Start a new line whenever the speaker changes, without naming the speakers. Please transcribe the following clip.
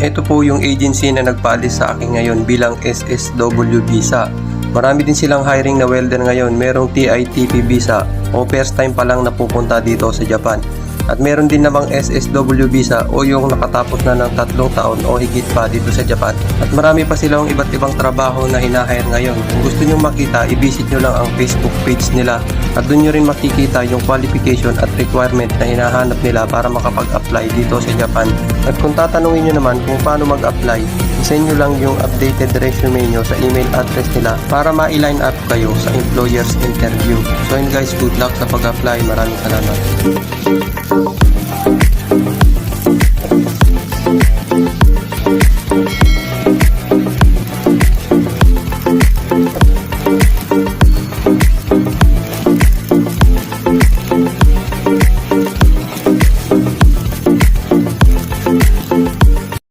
Ito po yung agency na nagpaalis sa akin ngayon bilang SSW visa. Marami din silang hiring na welder ngayon. Merong TITP visa o first time pa lang napupunta dito sa Japan. At meron din namang SSW visa o yung nakatapos na ng 3 taon o higit pa dito sa Japan. At marami pa silang iba't ibang trabaho na hinahire ngayon. Kung gusto nyo makita, i-visit nyo lang ang Facebook page nila at doon nyo rin makikita yung qualification at requirement na hinahanap nila para makapag-apply dito sa Japan. At kung tatanungin nyo naman kung paano mag-apply, isend nyo lang yung updated resume nyo sa email address nila para ma-line up kayo sa employer's interview. So yun guys, good luck sa pag-apply. Maraming salamat.